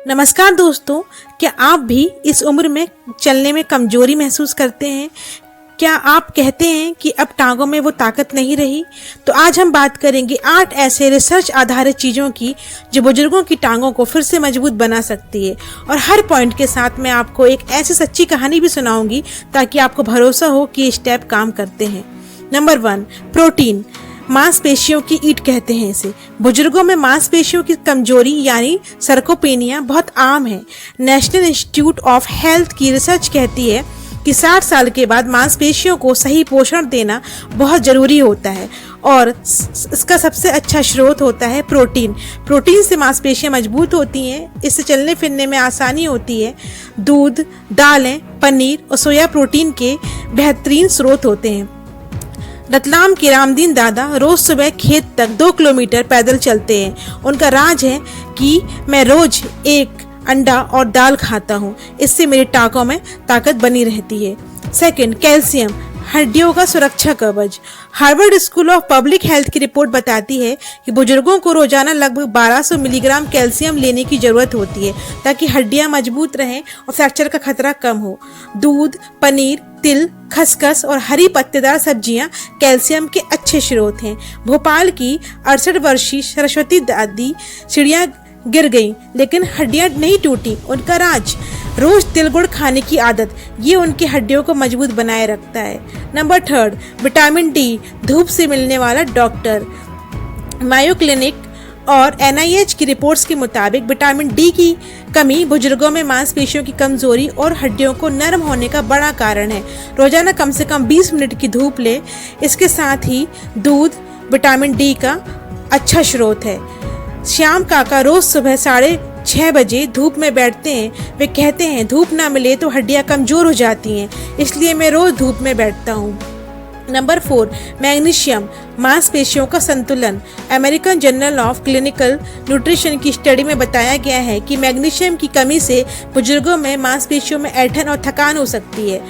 नमस्कार दोस्तों, क्या आप भी इस उम्र में चलने में कमजोरी महसूस करते हैं? क्या आप कहते हैं कि अब टांगों में वो ताकत नहीं रही? तो आज हम बात करेंगे 8 ऐसे रिसर्च आधारित चीज़ों की जो बुजुर्गों की टांगों को फिर से मजबूत बना सकती है। और हर पॉइंट के साथ मैं आपको एक ऐसी सच्ची कहानी भी सुनाऊंगी ताकि आपको भरोसा हो कि ये स्टेप काम करते हैं। Number 1, protein. मांसपेशियों की ईंट कहते हैं इसे। बुजुर्गों में मांसपेशियों की कमजोरी यानी सर्कोपेनिया बहुत आम है। नेशनल इंस्टीट्यूट ऑफ हेल्थ की रिसर्च कहती है कि 60 साल के बाद मांसपेशियों को सही पोषण देना बहुत जरूरी होता है और इसका सबसे अच्छा स्रोत होता है प्रोटीन। प्रोटीन से मांसपेशियां मजबूत होती हैं, इससे चलने फिरने में आसानी होती है। दूध, दालें, पनीर और सोया प्रोटीन के बेहतरीन स्रोत होते हैं। रतलाम के रामदीन दादा रोज सुबह खेत तक 2 किलोमीटर पैदल चलते हैं। उनका राज है कि मैं रोज एक अंडा और दाल खाता हूँ, इससे मेरी टांगों में ताकत बनी रहती है। सेकंड, कैल्शियम, हड्डियों का सुरक्षा कवच। Harvard school of public health की रिपोर्ट बताती है कि बुजुर्गों को रोजाना लगभग 1200 मिलीग्राम कैल्शियम लेने की जरूरत होती है ताकि हड्डियां मजबूत रहें और फ्रैक्चर का खतरा कम हो। दूध, पनीर, तिल, खसखस और हरी पत्तेदार सब्जियां कैल्शियम के अच्छे स्रोत हैं। भोपाल की 68 वर्षीय सरस्वती दादी चिड़िया गिर गई लेकिन हड्डियां नहीं टूटी। उनका राज रोज तिल गुड़ खाने की आदत, ये उनकी हड्डियों को मजबूत बनाए रखता है। नंबर 3, विटामिन डी, धूप से मिलने वाला डॉक्टर। मायो क्लिनिक और NIH की रिपोर्ट्स के मुताबिक विटामिन डी की कमी बुजुर्गों में मांसपेशियों की कमजोरी और हड्डियों को नरम होने का बड़ा कारण है। रोजाना कम से कम 20 मिनट की धूप ले। इसके साथ ही दूध विटामिन डी का अच्छा स्रोत है। श्याम काका रोज सुबह 6:30 बजे धूप में बैठते हैं। वे कहते हैं धूप ना मिले तो हड्डियां कमजोर हो जाती हैं, इसलिए मैं रोज धूप में बैठता हूँ। नंबर 4, मैग्नीशियम, मांसपेशियों का संतुलन। American journal of clinical nutrition की स्टडी में बताया गया है कि मैग्नीशियम की कमी से बुजुर्गों में मांसपेशियों में ऐंठन और थकान हो सकती है।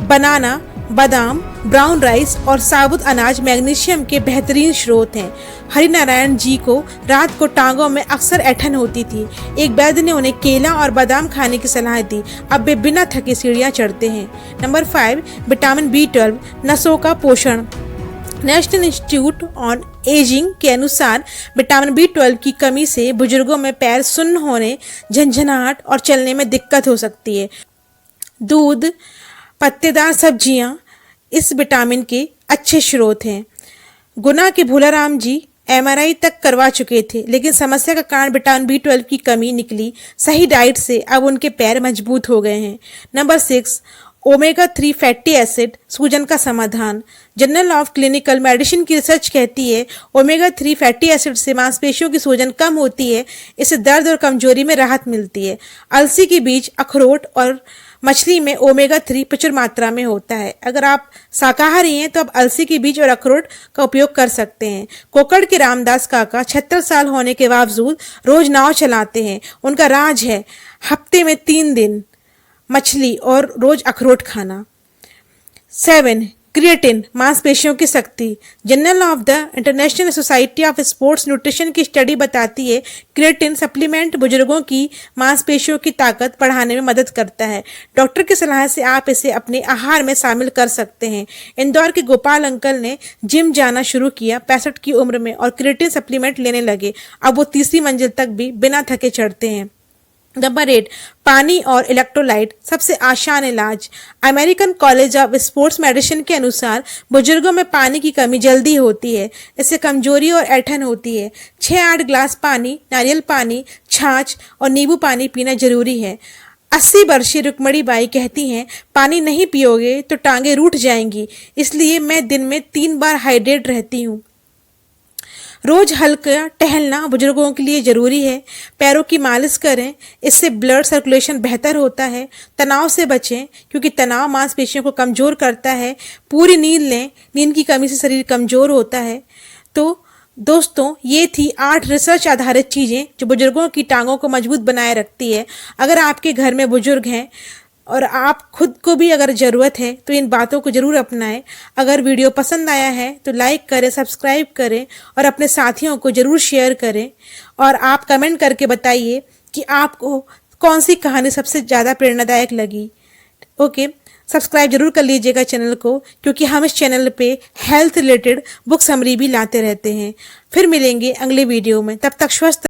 बनाना, बादाम, ब्राउन राइस और साबुत अनाज मैग्नीशियम के बेहतरीन स्रोत हैं। हरिनारायण जी को रात को टांगों में अक्सर ऐंठन होती थी। एक वैद्य ने उन्हें केला और बादाम खाने की सलाह दी। अब वे बिना थके सीढ़ियां चढ़ते हैं। नंबर 5, विटामिन B12, नसों का पोषण। नेशनल इंस्टीट्यूट ऑन एजिंग के अनुसार विटामिन B12 की कमी से बुजुर्गों में पैर सुन्न होने, झंझनाहट और चलने में दिक्कत हो सकती है। दूध, पत्तेदार सब्जियां इस विटामिन के अच्छे स्रोत हैं। गुना के भोलाराम जी MRI तक करवा चुके थे लेकिन समस्या का कारण विटामिन B12 की कमी निकली। सही डाइट से अब उनके पैर मजबूत हो गए हैं। नंबर 6, ओमेगा 3 फैटी एसिड, सूजन का समाधान। जर्नल ऑफ क्लिनिकल मेडिसिन की रिसर्च कहती है ओमेगा 3 फैटी एसिड से मांसपेशियों की सूजन कम होती है। इससे दर्द और कमजोरी में राहत मिलती है। अलसी के बीज, अखरोट और मछली में ओमेगा 3 प्रचुर मात्रा में होता है। अगर आप शाकाहारी हैं तो आप अलसी के बीज और अखरोट का उपयोग कर सकते हैं। कोकड़ के रामदास काका 76 साल होने के बावजूद रोज नाव चलाते हैं। उनका राज है हफ्ते में 3 दिन मछली और रोज अखरोट खाना। 7, क्रिएटिन, मांसपेशियों की शक्ति। Journal of the international society of sports nutrition की स्टडी बताती है क्रिएटिन सप्लीमेंट बुजुर्गों की मांसपेशियों की ताकत बढ़ाने में मदद करता है। डॉक्टर की सलाह से आप इसे अपने आहार में शामिल कर सकते हैं। इंदौर के गोपाल अंकल ने जिम जाना शुरू किया 65 की उम्र में और क्रिएटिन सप्लीमेंट लेने लगे। अब वो 3री मंजिल तक भी बिना थके चढ़ते हैं। नंबर 8, पानी और इलेक्ट्रोलाइट, सबसे आसान इलाज। American college of sports medicine के अनुसार बुजुर्गों में पानी की कमी जल्दी होती है। इससे कमजोरी और ऐंठन होती है। 6-8 ग्लास पानी, नारियल पानी, छाछ और नींबू पानी पीना जरूरी है। 80 वर्षीय रुक्मणी बाई कहती हैं पानी नहीं पियोगे तो टांगे रूठ जाएंगी, इसलिए मैं दिन में 3 बार हाइड्रेट रहती हूँ। रोज हल्का टहलना बुजुर्गों के लिए जरूरी है। पैरों की मालिश करें, इससे ब्लड सर्कुलेशन बेहतर होता है। तनाव से बचें क्योंकि तनाव मांसपेशियों को कमजोर करता है। पूरी नींद लें, नींद की कमी से शरीर कमजोर होता है। तो दोस्तों, ये थी 8 रिसर्च आधारित चीज़ें जो बुजुर्गों की टांगों को मजबूत बनाए रखती है। अगर आपके घर में बुजुर्ग हैं और आप खुद को भी अगर ज़रूरत है तो इन बातों को ज़रूर अपनाएं। अगर वीडियो पसंद आया है तो लाइक करें, सब्सक्राइब करें और अपने साथियों को ज़रूर शेयर करें। और आप कमेंट करके बताइए कि आपको कौन सी कहानी सबसे ज़्यादा प्रेरणादायक लगी। ओके, सब्सक्राइब जरूर कर लीजिएगा चैनल को, क्योंकि हम इस चैनल पे हेल्थ रिलेटेड बुक समरी भी लाते रहते हैं। फिर मिलेंगे अगले वीडियो में, तब तक स्वस्थ